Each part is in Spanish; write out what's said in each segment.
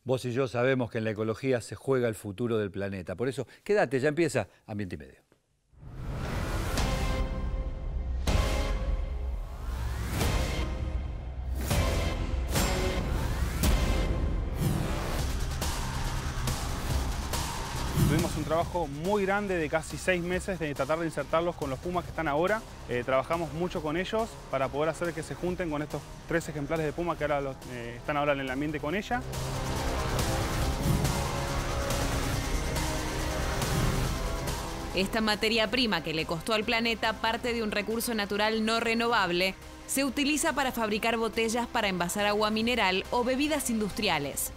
Vos y yo sabemos que en la ecología se juega el futuro del planeta. Por eso, quédate, ya empieza Ambiente y Medio. Tuvimos un trabajo muy grande de casi 6 meses de tratar de insertarlos con los pumas que están ahora. Trabajamos mucho con ellos para poder hacer que se junten con estos 3 ejemplares de puma que ahora están ahora en el ambiente con ella. Esta materia prima que le costó al planeta parte de un recurso natural no renovable se utiliza para fabricar botellas para envasar agua mineral o bebidas industriales.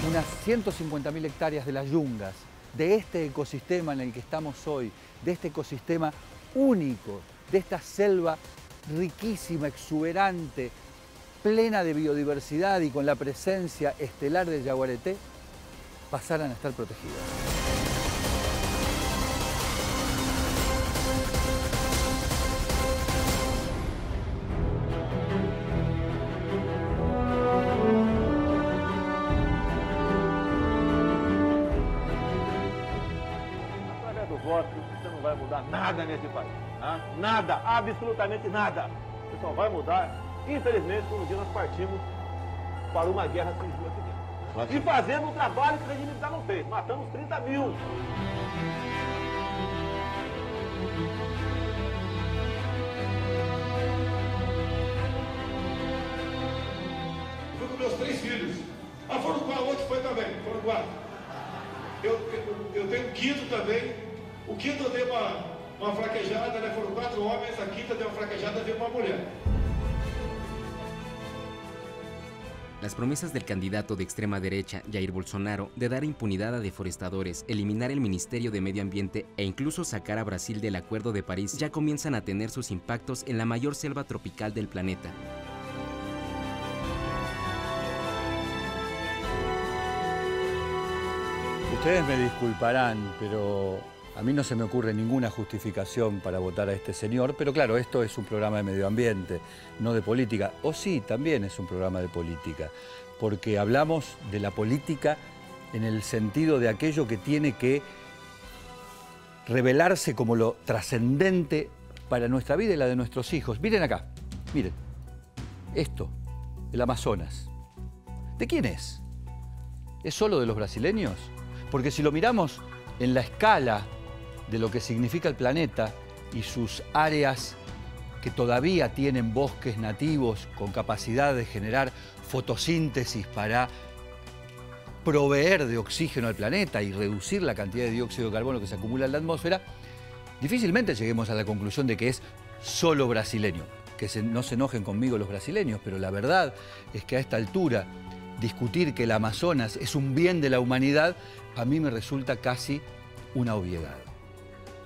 Unas 150.000 hectáreas de las yungas, de este ecosistema en el que estamos hoy, de este ecosistema único, de esta selva riquísima, exuberante, plena de biodiversidad y con la presencia estelar del yaguareté, pasaran a estar protegidas. Você não vai mudar nada nesse país. Tá? Nada, absolutamente nada. Você só vai mudar, infelizmente, quando um dia nós partimos para uma guerra civil aqui dentro. E fazendo um trabalho que o regime militar não fez. Matamos 30 mil. Fui com meus 3 filhos. Ah, foram 4, outro foi também, foram 4. Eu tenho um quinto também. O quinto eu dei uma fraquejada, né? Foram 4 homens, a quinta deu uma fraquejada, deu uma mulher. Las promesas del candidato de extrema derecha, Jair Bolsonaro, de dar impunidad a deforestadores, eliminar el Ministerio de Medio Ambiente e incluso sacar a Brasil del Acuerdo de París ya comienzan a tener sus impactos en la mayor selva tropical del planeta. Ustedes me disculparán, pero a mí no se me ocurre ninguna justificación para votar a este señor, pero claro, esto es un programa de medio ambiente, no de política. O sí, también es un programa de política, porque hablamos de la política en el sentido de aquello que tiene que revelarse como lo trascendente para nuestra vida y la de nuestros hijos. Miren acá, miren, esto, el Amazonas. ¿De quién es? ¿Es solo de los brasileños? Porque si lo miramos en la escala de lo que significa el planeta y sus áreas que todavía tienen bosques nativos con capacidad de generar fotosíntesis para proveer de oxígeno al planeta y reducir la cantidad de dióxido de carbono que se acumula en la atmósfera, difícilmente lleguemos a la conclusión de que es solo brasileño. No se enojen conmigo los brasileños, pero la verdad es que a esta altura discutir que el Amazonas es un bien de la humanidad, a mí me resulta casi una obviedad.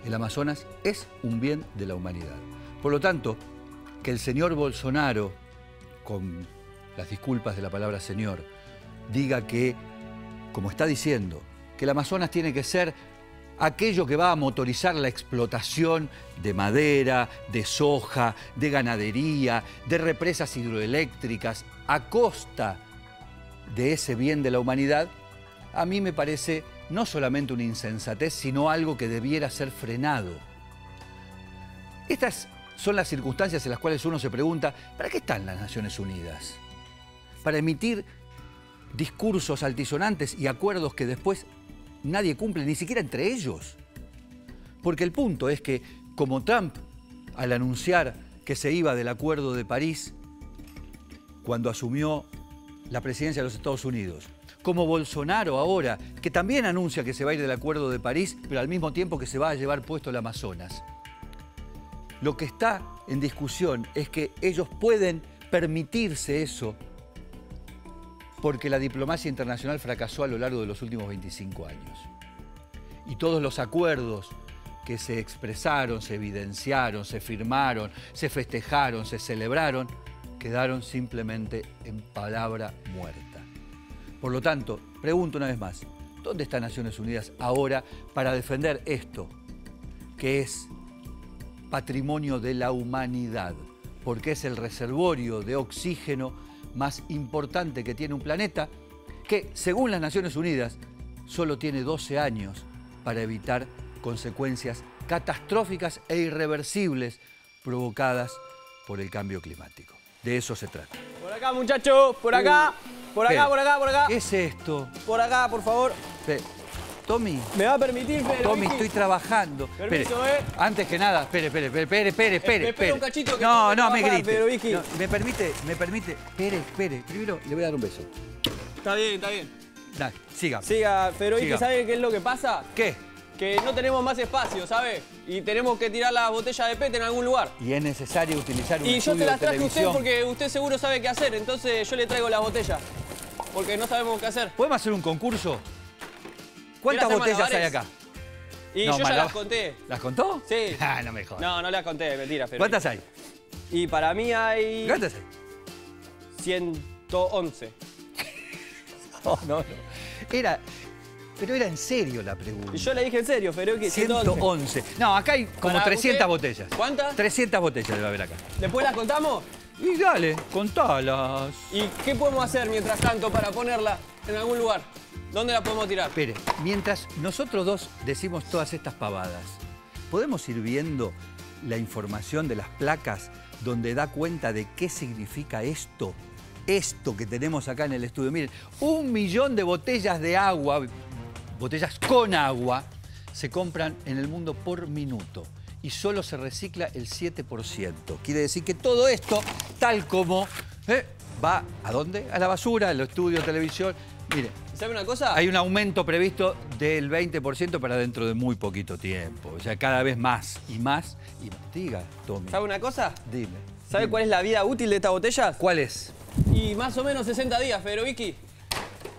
El Amazonas es un bien de la humanidad. Por lo tanto, que el señor Bolsonaro, con las disculpas de la palabra señor, diga que, como está diciendo, que el Amazonas tiene que ser aquello que va a motorizar la explotación de madera, de soja, de ganadería, de represas hidroeléctricas, a costa de ese bien de la humanidad, a mí me parece no solamente una insensatez, sino algo que debiera ser frenado. Estas son las circunstancias en las cuales uno se pregunta, ¿para qué están las Naciones Unidas? Para emitir discursos altisonantes y acuerdos que después nadie cumple, ni siquiera entre ellos. Porque el punto es que, como Trump, al anunciar que se iba del Acuerdo de París, cuando asumió la presidencia de los Estados Unidos, como Bolsonaro ahora, que también anuncia que se va a ir del Acuerdo de París, pero al mismo tiempo que se va a llevar puesto el Amazonas. Lo que está en discusión es que ellos pueden permitirse eso porque la diplomacia internacional fracasó a lo largo de los últimos 25 años. Y todos los acuerdos que se expresaron, se evidenciaron, se firmaron, se festejaron, se celebraron, quedaron simplemente en palabra muerta. Por lo tanto, pregunto una vez más, ¿dónde está Naciones Unidas ahora para defender esto, que es patrimonio de la humanidad? Porque es el reservorio de oxígeno más importante que tiene un planeta, que, según las Naciones Unidas, solo tiene 12 años para evitar consecuencias catastróficas e irreversibles provocadas por el cambio climático. De eso se trata. Por acá, muchachos, por acá, por acá, Pero, por acá, por acá. ¿qué es esto? Por acá, por favor. Tommy. ¿Me va a permitir, Fede? Tommy, estoy trabajando. Permiso, Antes que nada, espere. Espera un cachito que no, tengo que me trabajar, grite. Federico. No, me permite. Espere. Primero le voy a dar un beso. Está bien. Dale, siga. Siga, Federico, Siga. ¿sabe qué es lo que pasa? ¿Qué? Que no tenemos más espacio, ¿sabe? Y tenemos que tirar las botellas de PET en algún lugar. Y es necesario utilizar un Y yo estudio te las de traje a usted televisión. porque usted seguro sabe qué hacer, entonces yo le traigo las botellas. Porque no sabemos qué hacer. ¿Podemos hacer un concurso? ¿Cuántas ¿Quiere hacer botellas hay malabares? acá? Y No, yo ya malabar- las conté. ¿Las contó? Sí. Ah, no me jodas. No las conté, mentira, Federico. ¿Cuántas hay? Y para mí hay ¿Cuántas hay? 111. No. Pero era en serio la pregunta. Y yo le dije en serio, Federico, 111. No, acá hay como Para 300 usted, botellas. ¿cuántas? 300 botellas debe haber acá. ¿Después las contamos? Y dale, contalas. ¿Y qué podemos hacer mientras tanto para ponerla en algún lugar? ¿Dónde la podemos tirar? Espere, mientras nosotros dos decimos todas estas pavadas, ¿podemos ir viendo la información de las placas donde da cuenta de qué significa esto? Esto que tenemos acá en el estudio. Miren, 1 millón de botellas de agua, botellas con agua, se compran en el mundo por minuto. Y solo se recicla el 7%. Quiere decir que todo esto, tal como va, ¿a dónde? A la basura, al estudio, televisión. Mire, ¿Sabe una cosa? hay un aumento previsto del 20% para dentro de muy poquito tiempo. O sea, cada vez más y más. Y diga, Tommy. ¿Sabe una cosa? Dime. ¿Sabe cuál es la vida útil de estas botellas? ¿Cuál es? Y más o menos 60 días, Federico.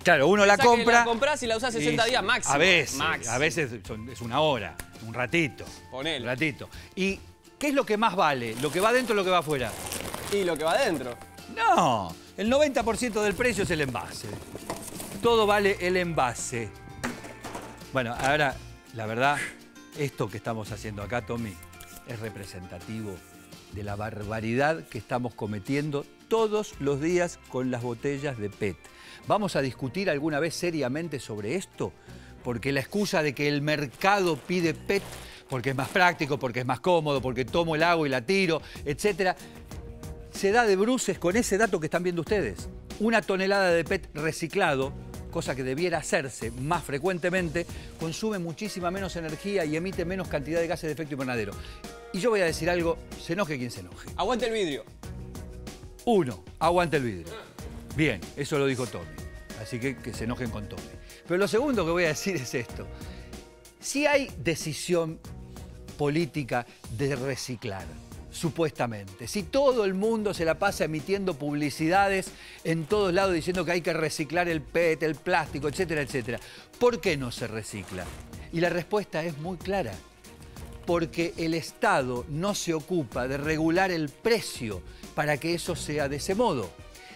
Claro, uno la Pensá que compra. la comprás y la usás 60 días máximo. A veces es una hora, un ratito. Ponele. Un ratito. ¿Y qué es lo que más vale? ¿Lo que va adentro o lo que va afuera? Y lo que va adentro. No, el 90% del precio es el envase. Todo vale el envase. Bueno, ahora, la verdad, esto que estamos haciendo acá, Tommy, es representativo de la barbaridad que estamos cometiendo todos los días con las botellas de PET. ¿Vamos a discutir alguna vez seriamente sobre esto? Porque la excusa de que el mercado pide PET porque es más práctico, porque es más cómodo, porque tomo el agua y la tiro, etcétera, se da de bruces con ese dato que están viendo ustedes. 1 tonelada de PET reciclado, cosa que debiera hacerse más frecuentemente, consume muchísima menos energía y emite menos cantidad de gases de efecto invernadero. Y yo voy a decir algo, se enoje quien se enoje. Aguante el vidrio. 1, aguante el vidrio. Bien, eso lo dijo Tommy. Así que se enojen con Tommy. Pero lo segundo que voy a decir es esto. Si hay decisión política de reciclar, supuestamente, si todo el mundo se la pasa emitiendo publicidades en todos lados diciendo que hay que reciclar el PET, el plástico, etcétera, etcétera, ¿por qué no se recicla? Y la respuesta es muy clara. Porque el Estado no se ocupa de regular el precio para que eso sea de ese modo.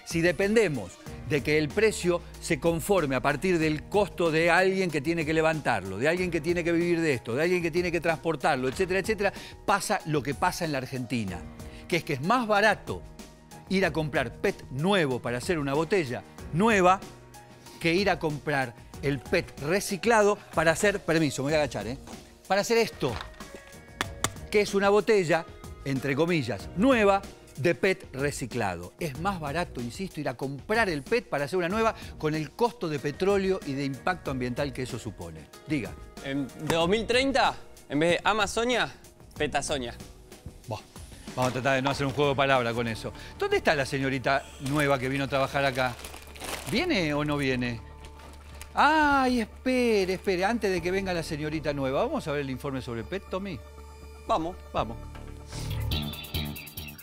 Si dependemos de que el precio se conforme a partir del costo de alguien que tiene que levantarlo, de alguien que tiene que vivir de esto, de alguien que tiene que transportarlo, etcétera, etcétera, pasa lo que pasa en la Argentina, que es más barato ir a comprar PET nuevo para hacer una botella nueva que ir a comprar el PET reciclado para hacer, permiso, me voy a agachar, para hacer esto, que es una botella, entre comillas, nueva, de PET reciclado. Es más barato, insisto, ir a comprar el PET para hacer una nueva con el costo de petróleo y de impacto ambiental que eso supone. Diga. De 2030, en vez de Amazonia, Petazonia. Vamos a tratar de no hacer un juego de palabras con eso. ¿Dónde está la señorita nueva que vino a trabajar acá? ¿Viene o no viene? Ay, espere, antes de que venga la señorita nueva. ¿Vamos a ver el informe sobre PET, Tommy? Vamos.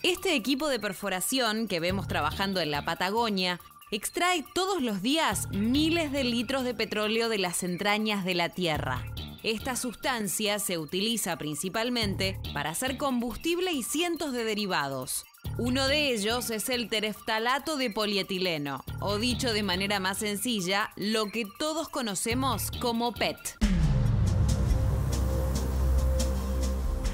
Este equipo de perforación que vemos trabajando en la Patagonia extrae todos los días miles de litros de petróleo de las entrañas de la Tierra. Esta sustancia se utiliza principalmente para hacer combustible y cientos de derivados. Uno de ellos es el tereftalato de polietileno, o dicho de manera más sencilla, lo que todos conocemos como PET.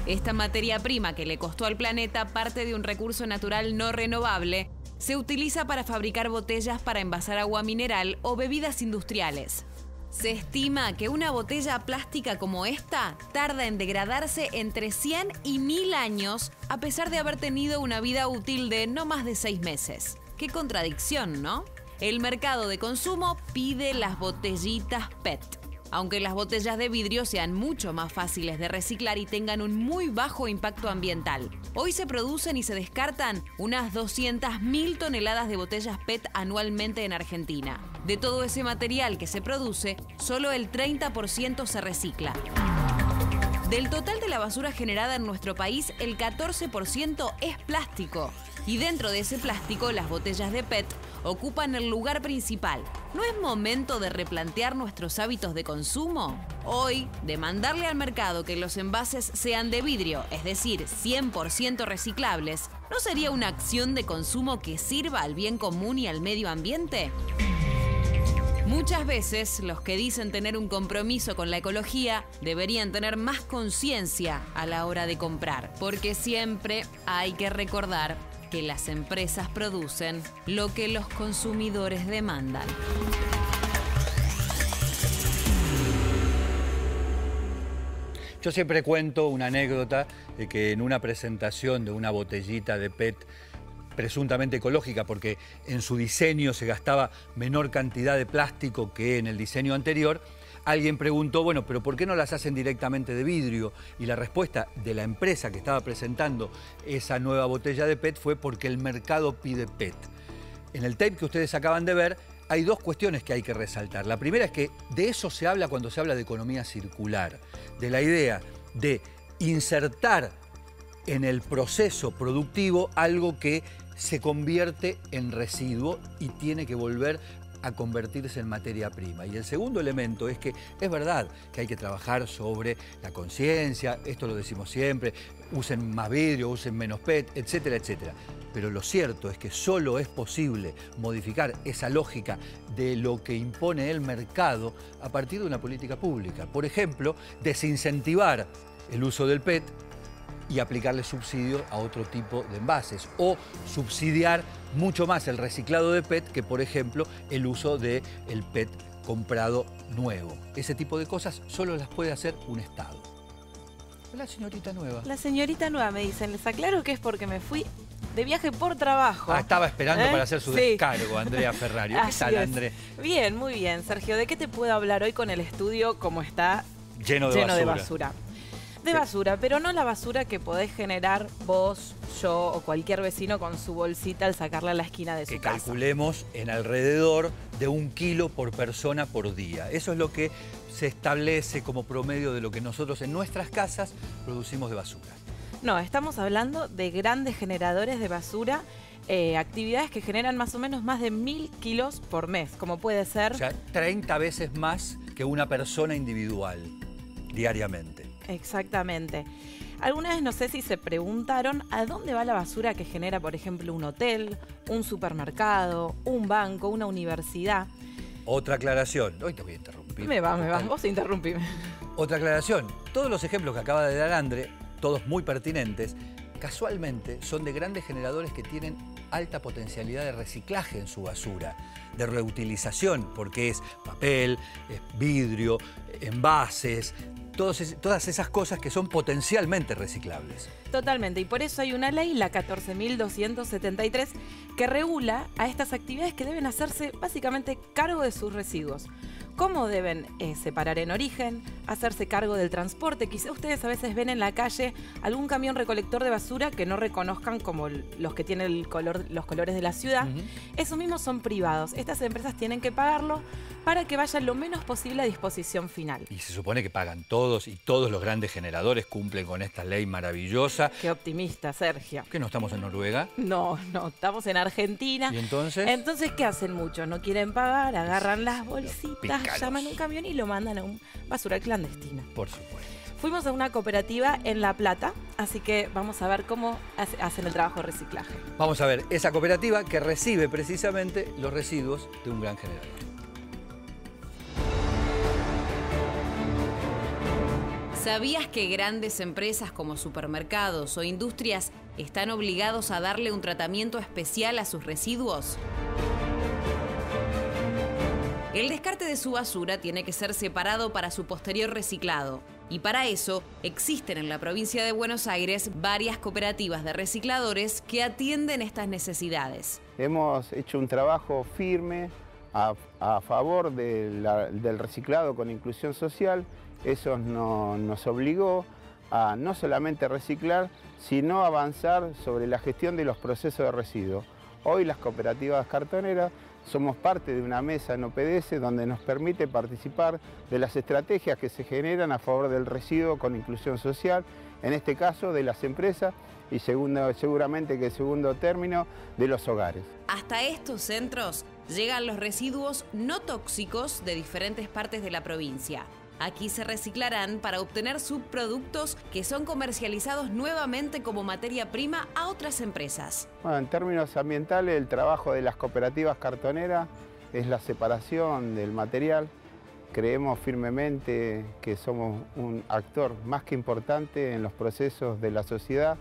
Esta materia prima que le costó al planeta parte de un recurso natural no renovable Se utiliza para fabricar botellas para envasar agua mineral o bebidas industriales. Se estima que una botella plástica como esta tarda en degradarse entre 100 y 1000 años, a pesar de haber tenido una vida útil de no más de 6 meses. Qué contradicción, ¿no? El mercado de consumo pide las botellitas PET. Aunque las botellas de vidrio sean mucho más fáciles de reciclar y tengan un muy bajo impacto ambiental. Hoy se producen y se descartan unas 200.000 toneladas de botellas PET anualmente en Argentina. De todo ese material que se produce, solo el 30% se recicla. Del total de la basura generada en nuestro país, el 14% es plástico. Y dentro de ese plástico, las botellas de PET ocupan el lugar principal. ¿No es momento de replantear nuestros hábitos de consumo? Hoy, demandarle al mercado que los envases sean de vidrio, es decir, 100% reciclables, ¿no sería una acción de consumo que sirva al bien común y al medio ambiente? Muchas veces, los que dicen tener un compromiso con la ecología deberían tener más conciencia a la hora de comprar, porque siempre hay que recordar que las empresas producen lo que los consumidores demandan. Yo siempre cuento una anécdota de que en una presentación de una botellita de PET presuntamente ecológica, porque en su diseño se gastaba menor cantidad de plástico que en el diseño anterior, alguien preguntó, bueno, pero ¿por qué no las hacen directamente de vidrio? Y la respuesta de la empresa que estaba presentando esa nueva botella de PET fue porque el mercado pide PET. En el tape que ustedes acaban de ver, hay dos cuestiones que hay que resaltar. La primera es que de eso se habla cuando se habla de economía circular, de la idea de insertar en el proceso productivo algo que se convierte en residuo y tiene que volver a convertirse en materia prima. Y el segundo elemento es que es verdad que hay que trabajar sobre la conciencia, esto lo decimos siempre, usen más vidrio, usen menos PET, etcétera, etcétera. Pero lo cierto es que solo es posible modificar esa lógica de lo que impone el mercado a partir de una política pública. Por ejemplo, desincentivar el uso del PET y aplicarle subsidios a otro tipo de envases o subsidiar mucho más el reciclado de PET que, por ejemplo, el uso del PET comprado nuevo. Ese tipo de cosas solo las puede hacer un Estado. La señorita nueva. La señorita nueva, me dicen. Les aclaro que es porque me fui de viaje por trabajo. Ah, estaba esperando para hacer su descargo, Andrea Ferrario. ¿Qué tal, André? Bien, muy bien. Sergio, ¿de qué te puedo hablar hoy con el estudio como está lleno de basura? De basura, pero no la basura que podés generar vos, yo o cualquier vecino con su bolsita al sacarla a la esquina de su casa. Que calculemos en alrededor de 1 kilo por persona por día. Eso es lo que se establece como promedio de lo que nosotros en nuestras casas producimos de basura. No, estamos hablando de grandes generadores de basura, actividades que generan más o menos más de 1000 kilos por mes, como puede ser... O sea, 30 veces más que una persona individual diariamente. Exactamente. Alguna vez no sé si se preguntaron a dónde va la basura que genera, por ejemplo, un hotel, un supermercado, un banco, una universidad. Otra aclaración. Hoy te voy a interrumpir. Me va, vos interrumpime. Otra aclaración. Todos los ejemplos que acaba de dar André, todos muy pertinentes, casualmente son de grandes generadores que tienen alta potencialidad de reciclaje en su basura, de reutilización, porque es papel, es vidrio, envases, todas esas cosas que son potencialmente reciclables. Totalmente, y por eso hay una ley, la 14.273, que regula a estas actividades que deben hacerse básicamente cargo de sus residuos. ¿Cómo deben separar en origen, hacerse cargo del transporte? Quizá ustedes a veces ven en la calle algún camión recolector de basura que no reconozcan como los que tienen los colores de la ciudad. Esos mismos son privados. Estas empresas tienen que pagarlo para que vaya lo menos posible a disposición final. Y se supone que pagan todos y todos los grandes generadores cumplen con esta ley maravillosa. Qué optimista, Sergio. ¿Que no estamos en Noruega? No, estamos en Argentina. ¿Y entonces? Entonces, ¿qué hacen muchos? No quieren pagar, agarran las bolsitas, llaman un camión y lo mandan a un basura clandestina. Por supuesto. Fuimos a una cooperativa en La Plata, así que vamos a ver cómo hacen el trabajo de reciclaje. Vamos a ver esa cooperativa que recibe precisamente los residuos de un gran generador. ¿Sabías que grandes empresas como supermercados o industrias están obligados a darle un tratamiento especial a sus residuos? El descarte de su basura tiene que ser separado para su posterior reciclado. Y para eso existen en la provincia de Buenos Aires varias cooperativas de recicladores que atienden estas necesidades. Hemos hecho un trabajo firme a favor del reciclado con inclusión social. Eso nos obligó a no solamente reciclar, sino avanzar sobre la gestión de los procesos de residuos. Hoy las cooperativas cartoneras somos parte de una mesa en OPDS donde nos permite participar de las estrategias que se generan a favor del residuo con inclusión social, en este caso de las empresas y seguramente que en segundo término de los hogares. Hasta estos centros llegan los residuos no tóxicos de diferentes partes de la provincia. Aquí se reciclarán para obtener subproductos que son comercializados nuevamente como materia prima a otras empresas. Bueno, en términos ambientales, el trabajo de las cooperativas cartoneras es la separación del material. Creemos firmemente que somos un actor más que importante en los procesos de la sociedad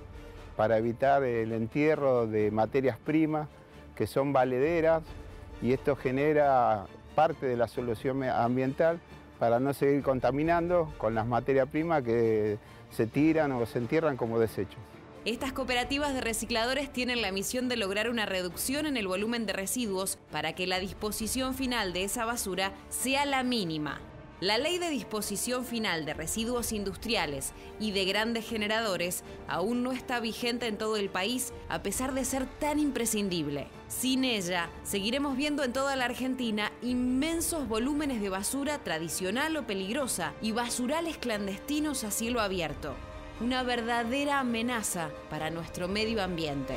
para evitar el entierro de materias primas que son valederas, y esto genera parte de la solución ambiental para no seguir contaminando con las materias primas que se tiran o se entierran como desechos. Estas cooperativas de recicladores tienen la misión de lograr una reducción en el volumen de residuos para que la disposición final de esa basura sea la mínima. La Ley de Disposición Final de Residuos Industriales y de Grandes Generadores aún no está vigente en todo el país, a pesar de ser tan imprescindible. Sin ella, seguiremos viendo en toda la Argentina inmensos volúmenes de basura tradicional o peligrosa y basurales clandestinos a cielo abierto. Una verdadera amenaza para nuestro medio ambiente.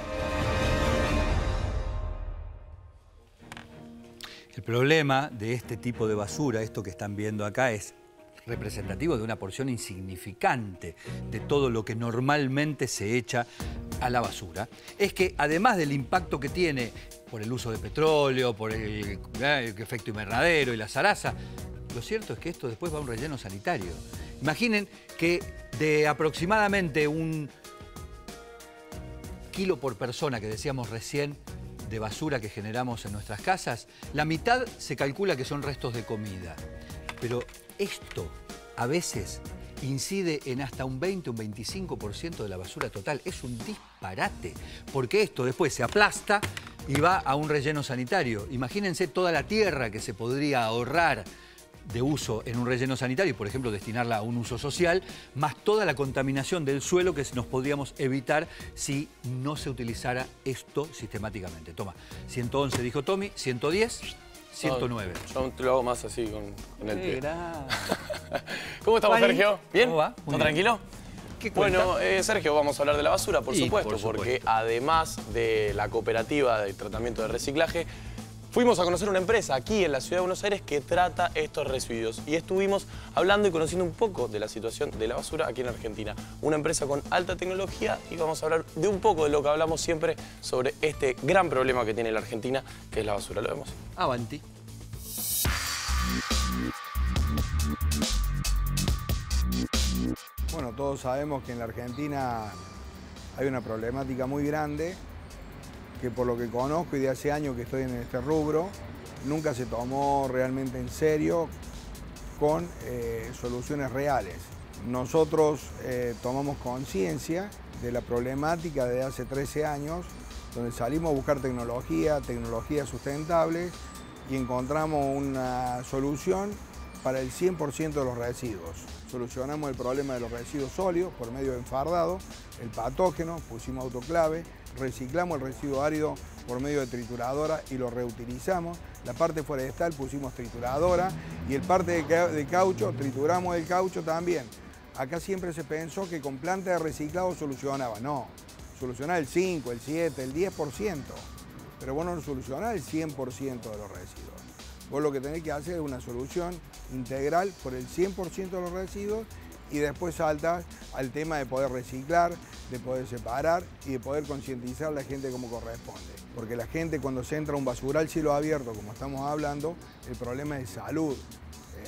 El problema de este tipo de basura, esto que están viendo acá, es representativo de una porción insignificante de todo lo que normalmente se echa a la basura. Es que además del impacto que tiene por el uso de petróleo, por el efecto invernadero y la zaraza, lo cierto es que esto después va a un relleno sanitario. Imaginen que de aproximadamente 1 kilo por persona que decíamos recién, de basura que generamos en nuestras casas, la mitad se calcula que son restos de comida. Pero esto a veces incide en hasta un 20, un 25% de la basura total. Es un disparate, porque esto después se aplasta y va a un relleno sanitario. Imagínense toda la tierra que se podría ahorrar de uso en un relleno sanitario, por ejemplo, destinarla a un uso social, más toda la contaminación del suelo que nos podríamos evitar si no se utilizara esto sistemáticamente. Toma, 111 dijo Tommy, 110, 109. No, yo lo hago más así con el pie. ¿Cómo estamos, Sergio? ¿Bien? ¿Cómo va? ¿Todo tranquilo? Bueno, Sergio, vamos a hablar de la basura, por supuesto, porque además de la cooperativa de tratamiento de reciclaje, fuimos a conocer una empresa aquí en la ciudad de Buenos Aires que trata estos residuos y estuvimos hablando y conociendo un poco de la situación de la basura aquí en Argentina. Una empresa con alta tecnología y vamos a hablar de un poco de lo que hablamos siempre sobre este gran problema que tiene la Argentina, que es la basura. Lo vemos. Avanti. Bueno, todos sabemos que en la Argentina hay una problemática muy grande que, por lo que conozco y de hace años que estoy en este rubro, nunca se tomó realmente en serio con soluciones reales. Nosotros tomamos conciencia de la problemática desde hace 13 años, donde salimos a buscar tecnologías sustentables y encontramos una solución para el 100% de los residuos. Solucionamos el problema de los residuos sólidos por medio de enfardado, el patógeno, pusimos autoclave, reciclamos el residuo árido por medio de trituradora y lo reutilizamos. La parte forestal pusimos trituradora y el parte de caucho, trituramos el caucho también. Acá siempre se pensó que con planta de reciclado solucionaba. No, solucionaba el 5, el 7, el 10%, pero vos no solucionás el 100% de los residuos. Vos lo que tenés que hacer es una solución integral por el 100% de los residuos y después saltas al tema de poder reciclar, de poder separar y de poder concientizar a la gente como corresponde. Porque la gente cuando se entra a un basural cielo abierto, como estamos hablando, el problema es de salud.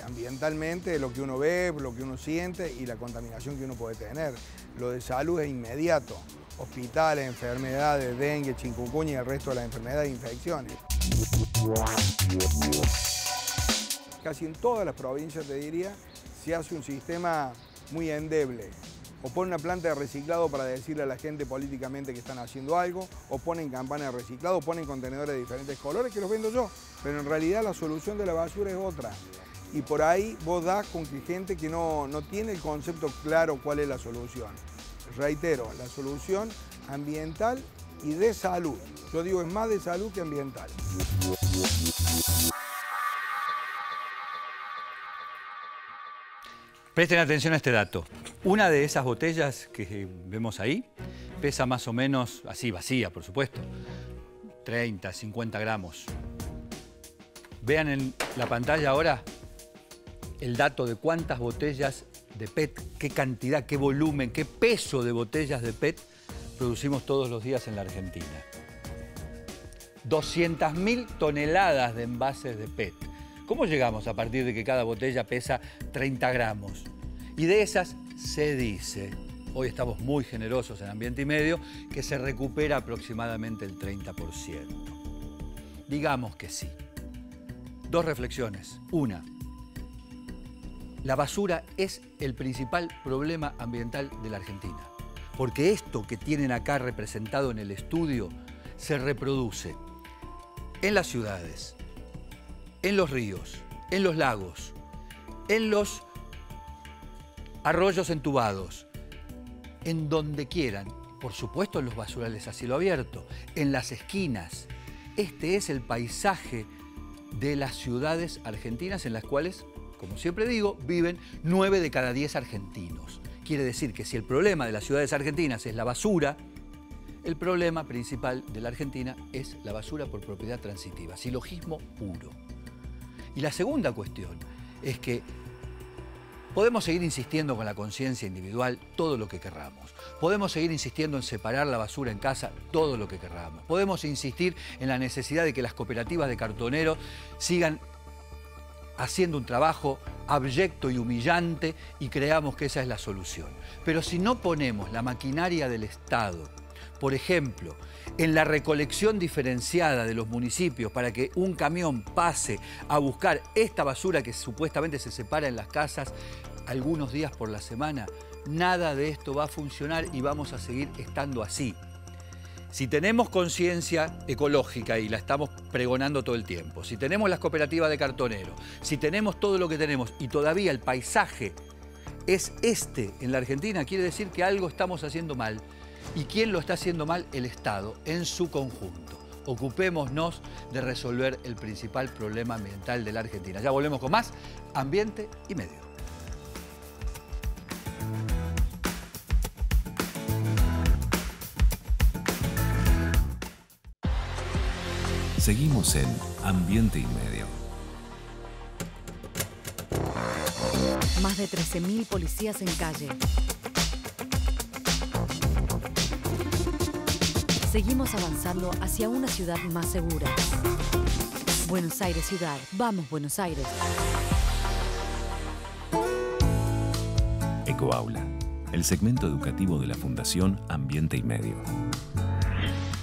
ambientalmente lo que uno ve, lo que uno siente y la contaminación que uno puede tener. Lo de salud es inmediato. Hospitales, enfermedades, dengue, chikungunya y el resto de las enfermedades e infecciones. Casi en todas las provincias, te diría, se hace un sistema muy endeble. O ponen una planta de reciclado para decirle a la gente políticamente que están haciendo algo, o ponen campanas de reciclado, o ponen contenedores de diferentes colores que los vendo yo. Pero en realidad la solución de la basura es otra. Y por ahí vos das con que gente que no tiene el concepto claro cuál es la solución. Reitero, la solución ambiental y de salud. Yo digo, es más de salud que ambiental. Presten atención a este dato. Una de esas botellas que vemos ahí pesa más o menos, así vacía por supuesto, 30, 50 gramos. Vean en la pantalla ahora el dato de cuántas botellas de PET, qué cantidad, qué volumen, qué peso de botellas de PET producimos todos los días en la Argentina. 200.000 toneladas de envases de PET. ¿Cómo llegamos a partir de que cada botella pesa 30 gramos? Y de esas se dice, hoy estamos muy generosos en Ambiente y Medio, que se recupera aproximadamente el 30%. Digamos que sí. Dos reflexiones. Una, la basura es el principal problema ambiental de la Argentina. Porque esto que tienen acá representado en el estudio se reproduce en las ciudades, en los ríos, en los lagos, en los arroyos entubados, en donde quieran. Por supuesto en los basurales a cielo abierto, en las esquinas. Este es el paisaje de las ciudades argentinas en las cuales, como siempre digo, viven 9 de cada 10 argentinos. Quiere decir que si el problema de las ciudades argentinas es la basura, el problema principal de la Argentina es la basura por propiedad transitiva, silogismo puro. Y la segunda cuestión es que podemos seguir insistiendo con la conciencia individual todo lo que querramos. Podemos seguir insistiendo en separar la basura en casa todo lo que querramos. Podemos insistir en la necesidad de que las cooperativas de cartoneros sigan haciendo un trabajo abyecto y humillante y creamos que esa es la solución. Pero si no ponemos la maquinaria del Estado, por ejemplo, en la recolección diferenciada de los municipios para que un camión pase a buscar esta basura que supuestamente se separa en las casas algunos días por la semana, nada de esto va a funcionar y vamos a seguir estando así. Si tenemos conciencia ecológica y la estamos pregonando todo el tiempo, si tenemos las cooperativas de cartoneros, si tenemos todo lo que tenemos y todavía el paisaje es este en la Argentina, quiere decir que algo estamos haciendo mal. ¿Y quién lo está haciendo mal? El Estado, en su conjunto. Ocupémonos de resolver el principal problema ambiental de la Argentina. Ya volvemos con más Ambiente y Medio. Seguimos en Ambiente y Medio. Más de 13.000 policías en calle. Seguimos avanzando hacia una ciudad más segura. Buenos Aires Ciudad. Vamos, Buenos Aires. Ecoaula, el segmento educativo de la Fundación Ambiente y Medio.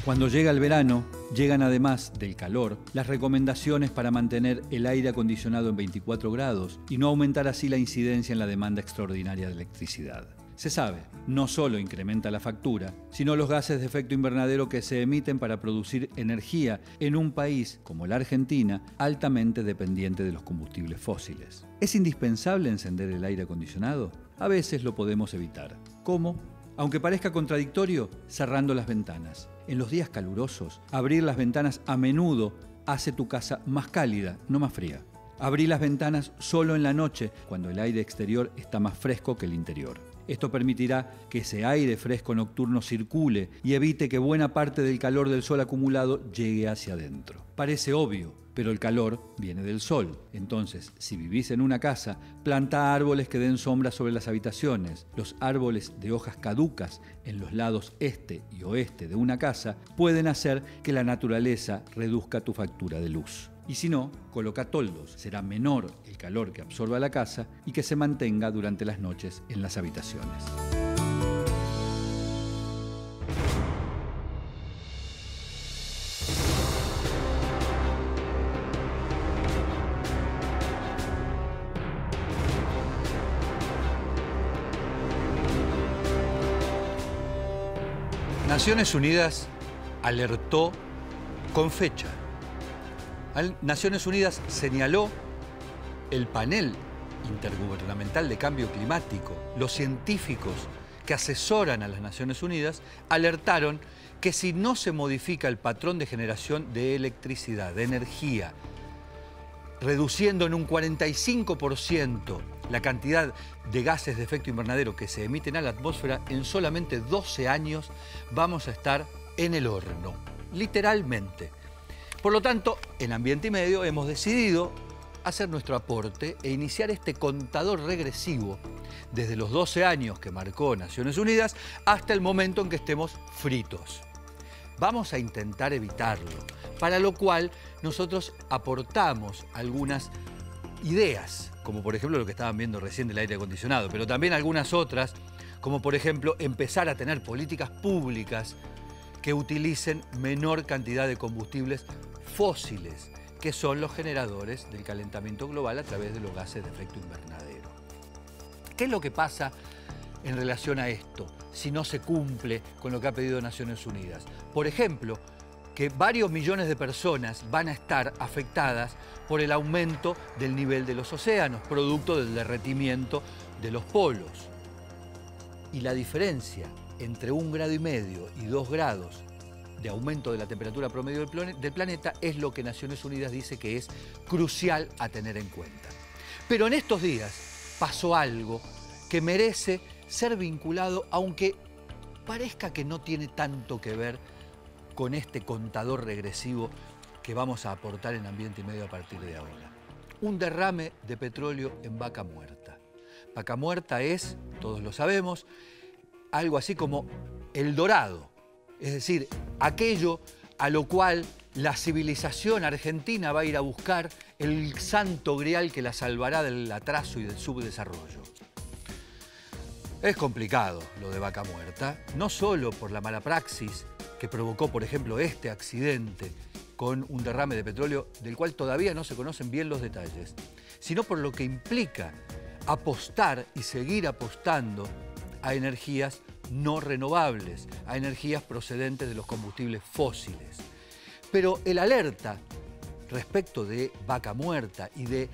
Cuando llega el verano, llegan además del calor las recomendaciones para mantener el aire acondicionado en 24 grados y no aumentar así la incidencia en la demanda extraordinaria de electricidad. Se sabe, no solo incrementa la factura, sino los gases de efecto invernadero que se emiten para producir energía en un país como la Argentina, altamente dependiente de los combustibles fósiles. ¿Es indispensable encender el aire acondicionado? A veces lo podemos evitar. ¿Cómo? Aunque parezca contradictorio, cerrando las ventanas. En los días calurosos, abrir las ventanas a menudo hace tu casa más cálida, no más fría. Abrí las ventanas solo en la noche, cuando el aire exterior está más fresco que el interior. Esto permitirá que ese aire fresco nocturno circule y evite que buena parte del calor del sol acumulado llegue hacia adentro. Parece obvio, pero el calor viene del sol. Entonces, si vivís en una casa, planta árboles que den sombra sobre las habitaciones. Los árboles de hojas caducas en los lados este y oeste de una casa pueden hacer que la naturaleza reduzca tu factura de luz. Y si no, coloca toldos. Será menor el calor que absorba la casa y que se mantenga durante las noches en las habitaciones. Naciones Unidas alertó con fecha. Naciones Unidas señaló el panel intergubernamental de cambio climático. Los científicos que asesoran a las Naciones Unidas alertaron que si no se modifica el patrón de generación de electricidad, de energía, reduciendo en un 45% la cantidad de gases de efecto invernadero que se emiten a la atmósfera, en solamente 12 años vamos a estar en el horno, literalmente. Por lo tanto, en Ambiente y Medio hemos decidido hacer nuestro aporte e iniciar este contador regresivo desde los 12 años que marcó Naciones Unidas hasta el momento en que estemos fritos. Vamos a intentar evitarlo, para lo cual nosotros aportamos algunas ideas, como por ejemplo lo que estaban viendo recién del aire acondicionado, pero también algunas otras, como por ejemplo empezar a tener políticas públicas que utilicen menor cantidad de combustibles fósiles, que son los generadores del calentamiento global a través de los gases de efecto invernadero. ¿Qué es lo que pasa en relación a esto si no se cumple con lo que ha pedido Naciones Unidas? Por ejemplo, que varios millones de personas van a estar afectadas por el aumento del nivel de los océanos, producto del derretimiento de los polos. Y la diferencia entre 1,5 grados y 2 grados de aumento de la temperatura promedio del planeta es lo que Naciones Unidas dice que es crucial a tener en cuenta. Pero en estos días pasó algo que merece ser vinculado, aunque parezca que no tiene tanto que ver con este contador regresivo que vamos a aportar en Ambiente y Medio a partir de ahora. Un derrame de petróleo en Vaca Muerta. Vaca Muerta es, todos lo sabemos, algo así como el Dorado, es decir, aquello a lo cual la civilización argentina va a ir a buscar el santo grial que la salvará del atraso y del subdesarrollo. Es complicado lo de Vaca Muerta, no solo por la mala praxis que provocó, por ejemplo, este accidente con un derrame de petróleo del cual todavía no se conocen bien los detalles, sino por lo que implica apostar y seguir apostando a energías no renovables, a energías procedentes de los combustibles fósiles. Pero el alerta respecto de Vaca Muerta y de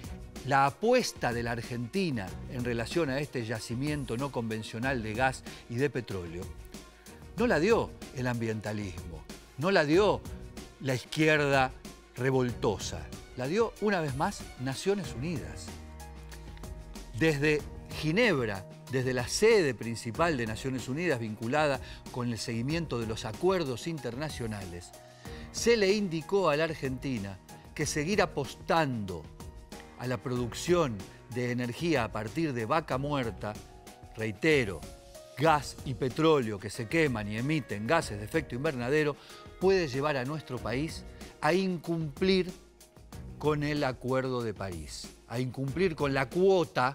la apuesta de la Argentina en relación a este yacimiento no convencional de gas y de petróleo, no la dio el ambientalismo, no la dio la izquierda revoltosa, la dio una vez más Naciones Unidas. Desde Ginebra, desde la sede principal de Naciones Unidas vinculada con el seguimiento de los acuerdos internacionales, se le indicó a la Argentina que seguir apostando a la producción de energía a partir de Vaca Muerta, reitero, gas y petróleo que se queman y emiten gases de efecto invernadero, puede llevar a nuestro país a incumplir con el Acuerdo de París, a incumplir con la cuota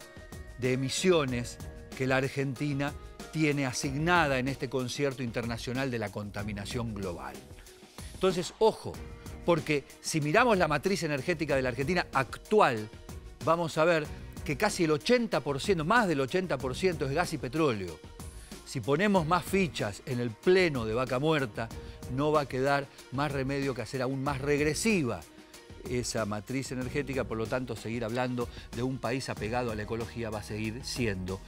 de emisiones que la Argentina tiene asignada en este concierto internacional de la contaminación global. Entonces, ojo, porque si miramos la matriz energética de la Argentina actual, vamos a ver que casi el 80%, más del 80% es gas y petróleo. Si ponemos más fichas en el pleno de Vaca Muerta, no va a quedar más remedio que hacer aún más regresiva esa matriz energética. Por lo tanto, seguir hablando de un país apegado a la ecología va a seguir siendo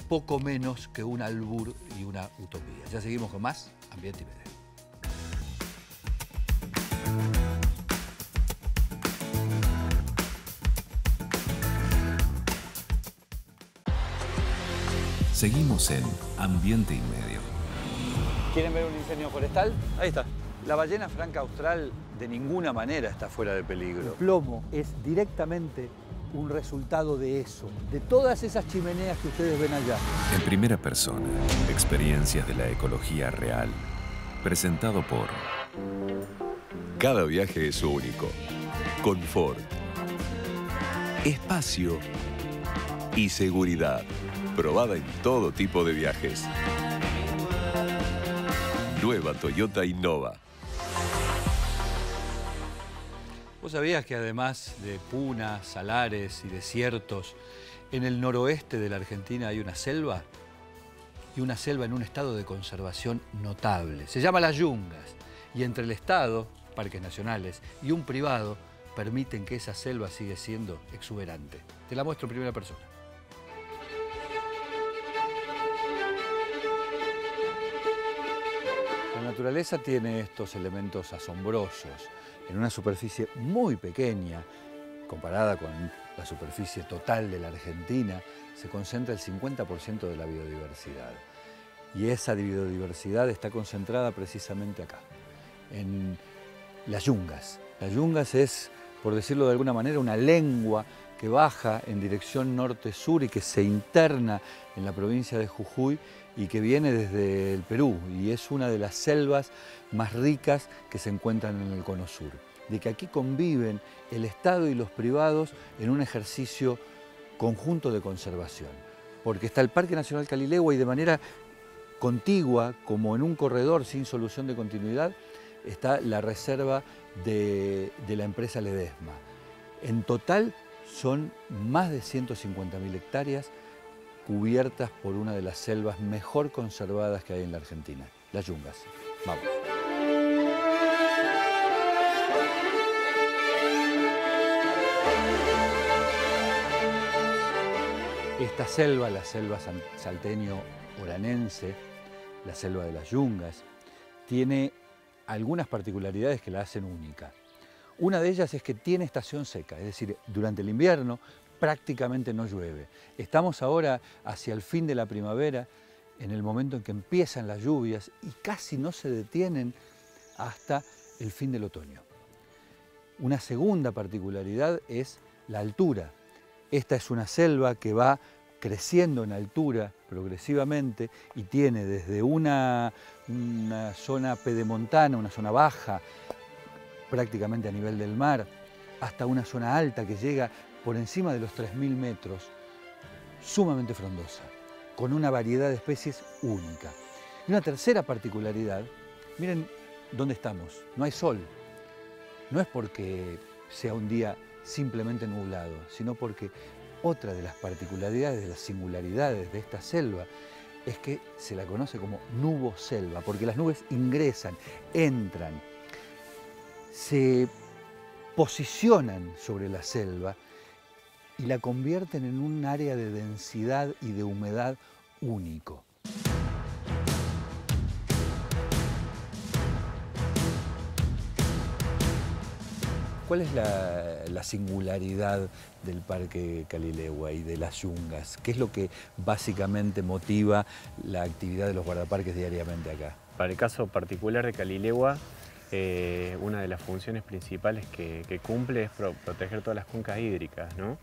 poco menos que un albur y una utopía. Ya seguimos con más Ambiente y Medio. Seguimos en Ambiente y Medio. ¿Quieren ver un incendio forestal? Ahí está. La ballena franca austral de ninguna manera está fuera de peligro. El plomo es directamente un resultado de eso, de todas esas chimeneas que ustedes ven allá. En primera persona, experiencias de la ecología real. Presentado por... Cada viaje es único. confort, espacio y seguridad. Probada en todo tipo de viajes. Nueva Toyota Innova. ¿Vos sabías que además de punas, salares y desiertos, en el noroeste de la Argentina hay una selva? Y una selva en un estado de conservación notable. Se llama Las Yungas. Y entre el Estado, parques nacionales, y un privado, permiten que esa selva siga siendo exuberante. Te la muestro en primera persona. La naturaleza tiene estos elementos asombrosos. En una superficie muy pequeña, comparada con la superficie total de la Argentina, se concentra el 50% de la biodiversidad. Y esa biodiversidad está concentrada precisamente acá, en Las Yungas. Las Yungas es, por decirlo de alguna manera, una lengua que baja en dirección norte-sur y que se interna en la provincia de Jujuy y que viene desde el Perú, y es una de las selvas más ricas que se encuentran en el cono sur. De que aquí conviven el Estado y los privados en un ejercicio conjunto de conservación. Porque está el Parque Nacional Calilegua y de manera contigua, como en un corredor sin solución de continuidad, está la reserva de la empresa Ledesma. En total son más de 150.000 hectáreas cubiertas por una de las selvas mejor conservadas que hay en la Argentina, Las Yungas. Vamos. Esta selva, la selva salteño-oranense, la selva de Las Yungas, tiene algunas particularidades que la hacen única. Una de ellas es que tiene estación seca, es decir, durante el invierno prácticamente no llueve. Estamos ahora hacia el fin de la primavera, en el momento en que empiezan las lluvias y casi no se detienen hasta el fin del otoño. Una segunda particularidad es la altura. Esta es una selva que va creciendo en altura progresivamente y tiene desde una zona pedemontana, una zona baja, prácticamente a nivel del mar, hasta una zona alta que llega por encima de los 3.000 metros, sumamente frondosa, con una variedad de especies única. Y una tercera particularidad, miren dónde estamos, no hay sol. No es porque sea un día simplemente nublado, sino porque otra de las particularidades, de las singularidades de esta selva, es que se la conoce como nuboselva, porque las nubes ingresan, entran, se posicionan sobre la selva y la convierten en un área de densidad y de humedad único. ¿Cuál es la singularidad del Parque Calilegua y de Las Yungas? ¿Qué es lo que básicamente motiva la actividad de los guardaparques diariamente acá? Para el caso particular de Calilegua, una de las funciones principales que cumple es proteger todas las cuencas hídricas, ¿no?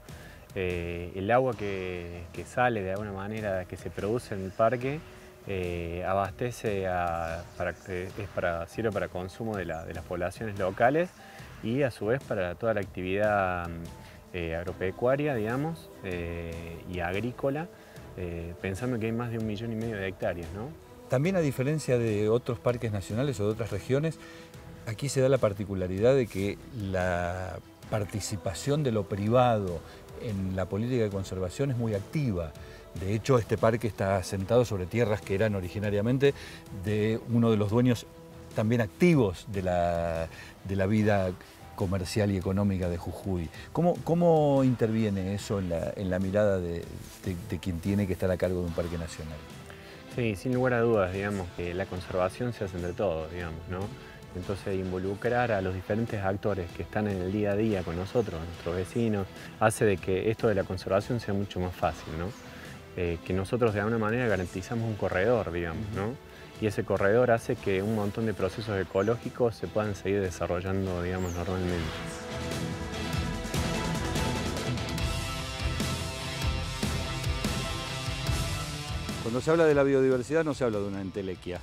El agua que sale de alguna manera, que se produce en el parque, abastece, sirve para consumo de las poblaciones locales y a su vez para toda la actividad agropecuaria, digamos, y agrícola, pensando que hay más de 1,5 millones de hectáreas, ¿no? También, a diferencia de otros parques nacionales o de otras regiones, aquí se da la particularidad de que la participación de lo privado en la política de conservación es muy activa. De hecho, este parque está asentado sobre tierras que eran originariamente de uno de los dueños también activos de la vida comercial y económica de Jujuy. ¿Cómo interviene eso en la mirada de quien tiene que estar a cargo de un parque nacional? Sí, sin lugar a dudas, digamos, que la conservación se hace entre todos, digamos, ¿no? Entonces, involucrar a los diferentes actores que están en el día a día con nosotros, nuestros vecinos, hace de que esto de la conservación sea mucho más fácil, ¿no? Que nosotros de alguna manera garantizamos un corredor, digamos, ¿no? Y ese corredor hace que un montón de procesos ecológicos se puedan seguir desarrollando, digamos, normalmente. Cuando se habla de la biodiversidad no se habla de una entelequia,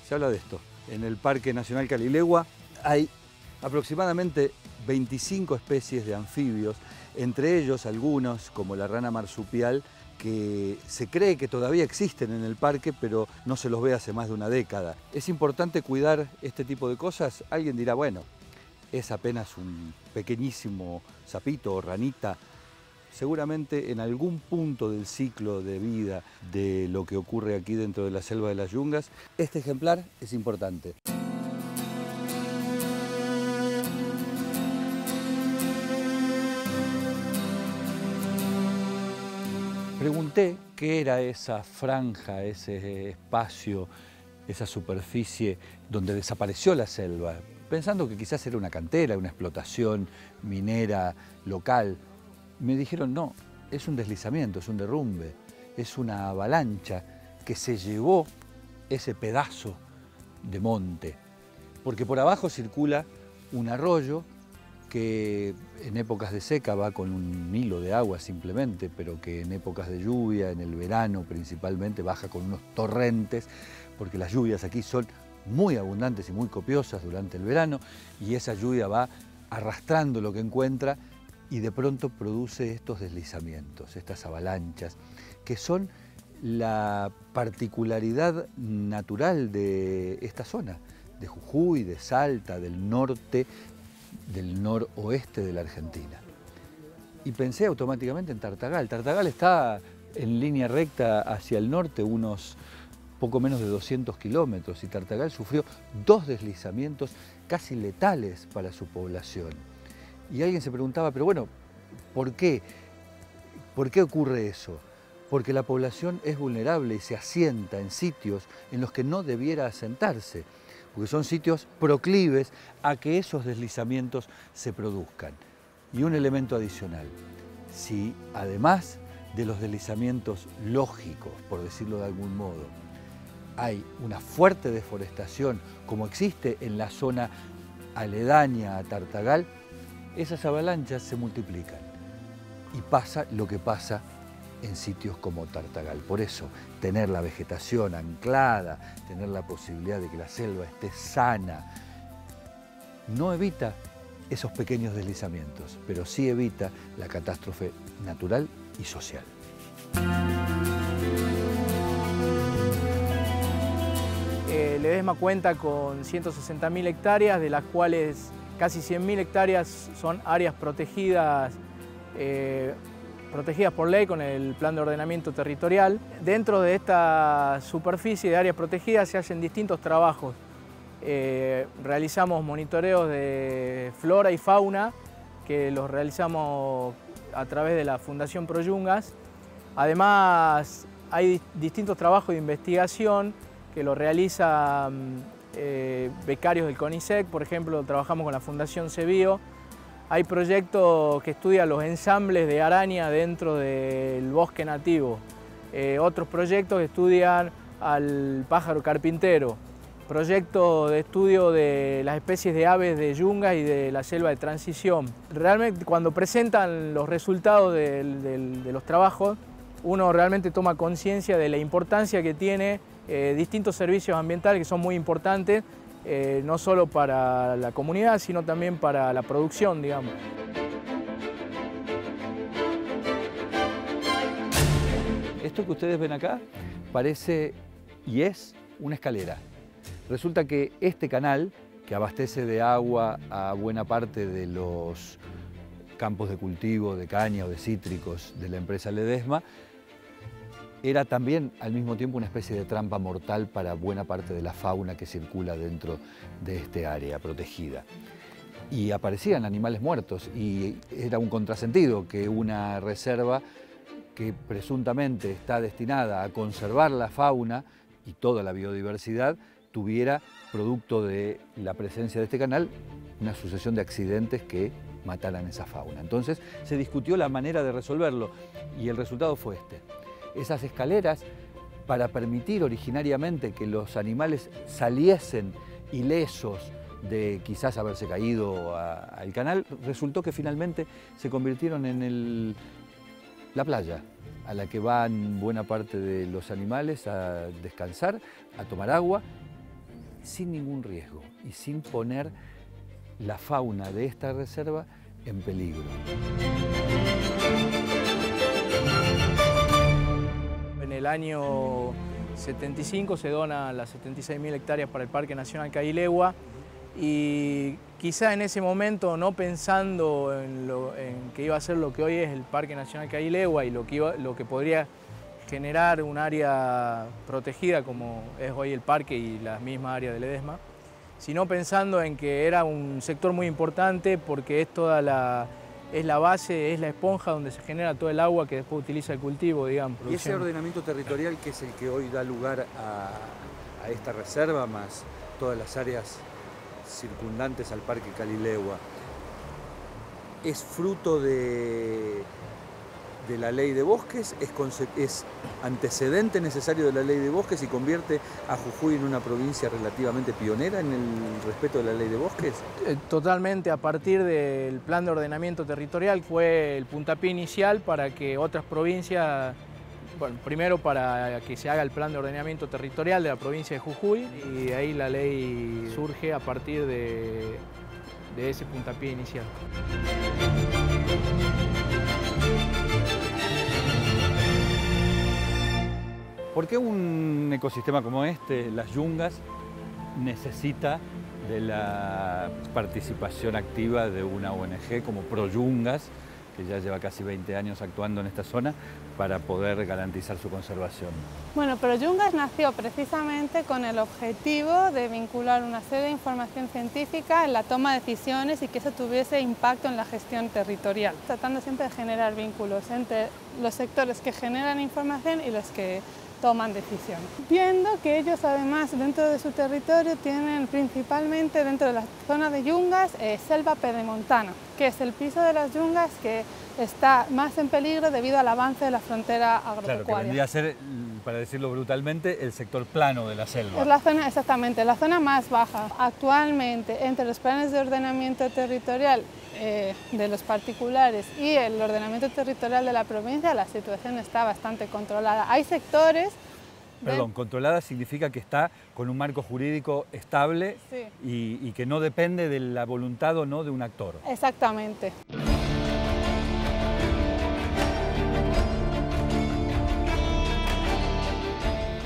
se habla de esto. En el Parque Nacional Calilegua hay aproximadamente 25 especies de anfibios, entre ellos algunos, como la rana marsupial, que se cree que todavía existen en el parque, pero no se los ve hace más de una década. ¿Es importante cuidar este tipo de cosas? Alguien dirá, bueno, es apenas un pequeñísimo sapito o ranita. Seguramente en algún punto del ciclo de vida de lo que ocurre aquí dentro de la selva de las Yungas, este ejemplar es importante. Pregunté qué era esa franja, ese espacio, esa superficie donde desapareció la selva, pensando que quizás era una cantera, una explotación minera local. Me dijeron, no, es un deslizamiento, es un derrumbe, es una avalancha que se llevó ese pedazo de monte, porque por abajo circula un arroyo que en épocas de seca va con un hilo de agua simplemente, pero que en épocas de lluvia, en el verano principalmente, baja con unos torrentes, porque las lluvias aquí son muy abundantes y muy copiosas durante el verano, y esa lluvia va arrastrando lo que encuentra y de pronto produce estos deslizamientos, estas avalanchas, que son la particularidad natural de esta zona, de Jujuy, de Salta, del norte, del noroeste de la Argentina. Y pensé automáticamente en Tartagal. Tartagal está en línea recta hacia el norte, unos poco menos de 200 kilómetros, y Tartagal sufrió 2 deslizamientos casi letales para su población. Y alguien se preguntaba, pero bueno, ¿por qué? ¿Por qué ocurre eso? Porque la población es vulnerable y se asienta en sitios en los que no debiera asentarse, porque son sitios proclives a que esos deslizamientos se produzcan. Y un elemento adicional, si además de los deslizamientos lógicos, por decirlo de algún modo, hay una fuerte deforestación, como existe en la zona aledaña a Tartagal, esas avalanchas se multiplican y pasa lo que pasa en sitios como Tartagal. Por eso, tener la vegetación anclada, tener la posibilidad de que la selva esté sana, no evita esos pequeños deslizamientos, pero sí evita la catástrofe natural y social. Ledesma cuenta con 160.000 hectáreas, de las cuales casi 100.000 hectáreas son áreas protegidas por ley con el Plan de Ordenamiento Territorial. Dentro de esta superficie de áreas protegidas se hacen distintos trabajos. Realizamos monitoreos de flora y fauna, que los realizamos a través de la Fundación Proyungas. Además, hay distintos trabajos de investigación que lo realizan becarios del CONICET. Por ejemplo, trabajamos con la Fundación Cebío. Hay proyectos que estudian los ensambles de araña dentro del bosque nativo. Otros proyectos que estudian al pájaro carpintero. Proyectos de estudio de las especies de aves de yungas y de la selva de transición. Realmente, cuando presentan los resultados de los trabajos, uno realmente toma conciencia de la importancia que tiene distintos servicios ambientales que son muy importantes, no solo para la comunidad, sino también para la producción, digamos. Esto que ustedes ven acá parece y es una escalera. Resulta que este canal, que abastece de agua a buena parte de los campos de cultivo de caña o de cítricos de la empresa Ledesma, era también al mismo tiempo una especie de trampa mortal para buena parte de la fauna que circula dentro de este área protegida. Y aparecían animales muertos y era un contrasentido que una reserva que presuntamente está destinada a conservar la fauna y toda la biodiversidad tuviera, producto de la presencia de este canal, una sucesión de accidentes que mataran esa fauna. Entonces se discutió la manera de resolverlo y el resultado fue este. Esas escaleras, para permitir originariamente que los animales saliesen ilesos de quizás haberse caído al canal, resultó que finalmente se convirtieron en la playa, a la que van buena parte de los animales a descansar, a tomar agua, sin ningún riesgo y sin poner la fauna de esta reserva en peligro. En el año 75 se donan las 76.000 hectáreas para el Parque Nacional Cahilegua y quizá en ese momento, no pensando en que iba a ser lo que hoy es el Parque Nacional Cahilegua y lo que podría generar un área protegida como es hoy el parque y la misma área de Ledesma, sino pensando en que era un sector muy importante porque es la base, es la esponja donde se genera todo el agua que después utiliza el cultivo, digamos. ¿Y ese ordenamiento territorial que es el que hoy da lugar a esta reserva, más todas las áreas circundantes al Parque Cahilegua, es fruto de la Ley de Bosques, es antecedente necesario de la Ley de Bosques y convierte a Jujuy en una provincia relativamente pionera en el respeto de la Ley de Bosques? Totalmente, a partir del plan de ordenamiento territorial fue el puntapié inicial para que otras provincias, bueno, primero para que se haga el plan de ordenamiento territorial de la provincia de Jujuy y de ahí la ley surge a partir de ese puntapié inicial. ¿Por qué un ecosistema como este, las yungas, necesita de la participación activa de una ONG como ProYungas, que ya lleva casi 20 años actuando en esta zona, para poder garantizar su conservación? Bueno, ProYungas nació precisamente con el objetivo de vincular una serie de información científica en la toma de decisiones y que eso tuviese impacto en la gestión territorial, tratando siempre de generar vínculos entre los sectores que generan información y los que toman decisiones. Viendo que ellos además dentro de su territorio tienen principalmente dentro de la zona de yungas selva pedemontana, que es el piso de las yungas que está más en peligro debido al avance de la frontera agropecuaria. Claro, que vendría a ser, para decirlo brutalmente, el sector plano de la selva. Es la zona, exactamente, la zona más baja. Actualmente, entre los planes de ordenamiento territorial de los particulares y el ordenamiento territorial de la provincia, la situación está bastante controlada. Hay sectores... Perdón, controlada significa que está con un marco jurídico estable, sí, y que no depende de la voluntad o no de un actor. Exactamente.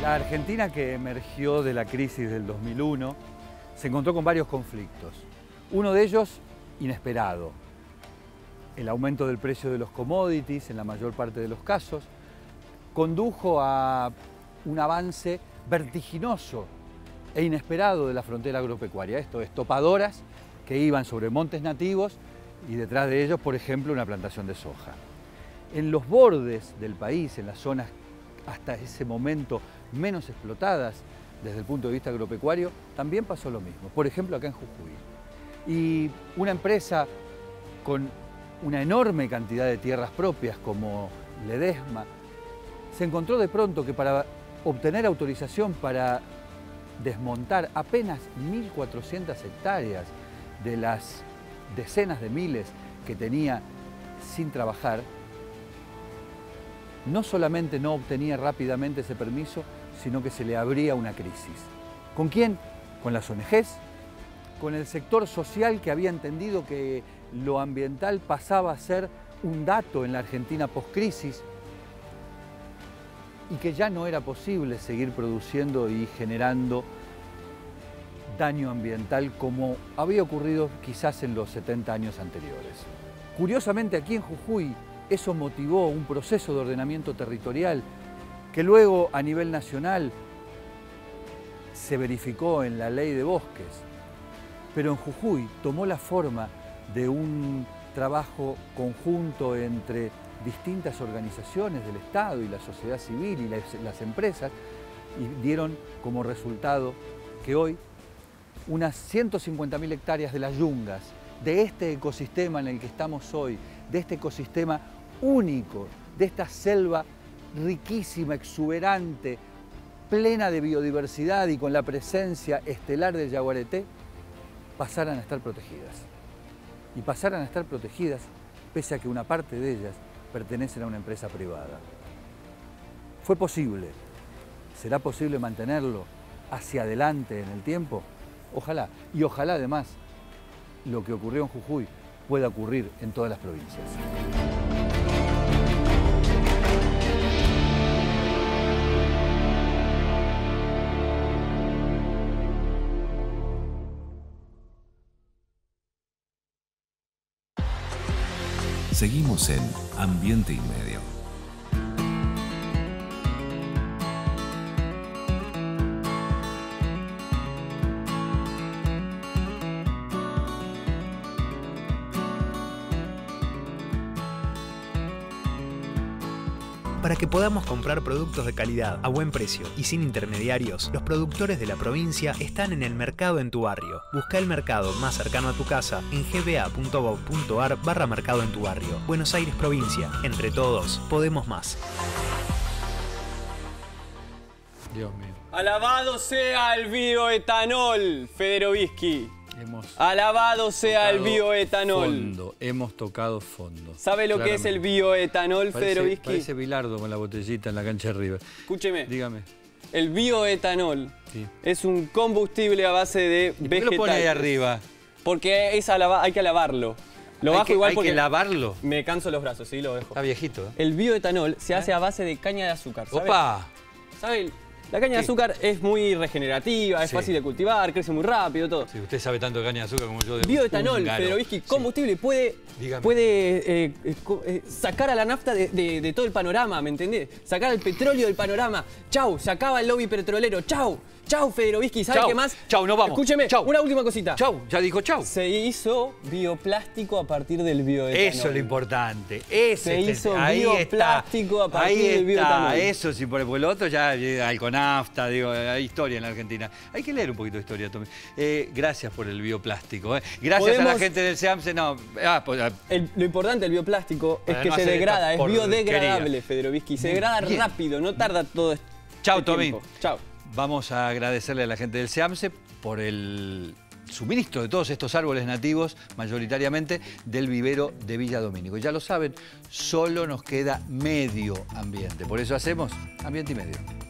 La Argentina, que emergió de la crisis del 2001, se encontró con varios conflictos. Uno de ellos, inesperado. El aumento del precio de los commodities, en la mayor parte de los casos, condujo a un avance vertiginoso e inesperado de la frontera agropecuaria. Esto es, topadoras que iban sobre montes nativos y detrás de ellos, por ejemplo, una plantación de soja. En los bordes del país, en las zonas hasta ese momento menos explotadas desde el punto de vista agropecuario, también pasó lo mismo. Por ejemplo, acá en Jujuy. Y una empresa con una enorme cantidad de tierras propias como Ledesma se encontró de pronto que para obtener autorización para desmontar apenas 1.400 hectáreas de las decenas de miles que tenía sin trabajar, no solamente no obtenía rápidamente ese permiso, sino que se le abría una crisis. ¿Con quién? Con las ONGs, con el sector social que había entendido que lo ambiental pasaba a ser un dato en la Argentina post-crisis y que ya no era posible seguir produciendo y generando daño ambiental como había ocurrido quizás en los 70 años anteriores. Curiosamente, aquí en Jujuy, eso motivó un proceso de ordenamiento territorial que luego a nivel nacional se verificó en la Ley de Bosques, pero en Jujuy tomó la forma de un trabajo conjunto entre distintas organizaciones del Estado y la sociedad civil y las empresas, y dieron como resultado que hoy unas 150.000 hectáreas de las yungas, de este ecosistema en el que estamos hoy, de este ecosistema único, de esta selva riquísima, exuberante, plena de biodiversidad y con la presencia estelar del yaguareté, pasaran a estar protegidas. Y pasaran a estar protegidas pese a que una parte de ellas pertenecen a una empresa privada. ¿Fue posible? ¿Será posible mantenerlo hacia adelante en el tiempo? Ojalá. Y ojalá además lo que ocurrió en Jujuy pueda ocurrir en todas las provincias. Seguimos en Ambiente y Medio. Para que podamos comprar productos de calidad, a buen precio y sin intermediarios, los productores de la provincia están en el mercado en tu barrio. Busca el mercado más cercano a tu casa en gba.gov.ar/mercado en tu barrio. Buenos Aires Provincia. Entre todos, podemos más. Dios mío. Alabado sea el bioetanol, Federovisky. Alabado sea el bioetanol. Hemos tocado fondo. ¿Sabe lo que es el bioetanol, Federovisky? Parece Bilardo con la botellita en la cancha de River. Escúcheme. Dígame. El bioetanol es un combustible a base de vegetales. ¿Por qué lo pone ahí arriba? Porque hay que lavarlo. Lo bajo igual porque... ¿Hay que lavarlo? Me canso los brazos, sí, lo dejo. Está viejito. El bioetanol se hace a base de caña de azúcar. ¿Sabe? ¡Opa! ¿Sabe? La caña de azúcar es muy regenerativa, es fácil de cultivar, crece muy rápido, todo. Si usted sabe tanto de caña de azúcar como yo. De bioetanol, Federovisky, combustible, puede sacar a la nafta de todo el panorama, ¿me entendés? Sacar el petróleo del panorama. Chau, se acaba el lobby petrolero. Chau, chau, Federovisky. ¿Sabe qué más? Chau, nos vamos. Escúcheme, una última cosita. Chau, ya dijo chau. Se hizo bioplástico a partir del bioetanol. Eso es lo importante. Se hizo bioplástico a partir del bioetanol. Eso sí, porque el otro ya hay con nafta, digo, hay historia en la Argentina. Hay que leer un poquito de historia, Tommy. Gracias por el bioplástico. Gracias a la gente del SEAMSE. No, lo importante del bioplástico es que se degrada, es biodegradable, Federovisky. Se degrada rápido, no tarda todo esto. Chau, Tommy. Chau. Vamos a agradecerle a la gente del SEAMSE por el suministro de todos estos árboles nativos, mayoritariamente del vivero de Villa Domínico. Ya lo saben, solo nos queda medio ambiente. Por eso hacemos Ambiente y Medio.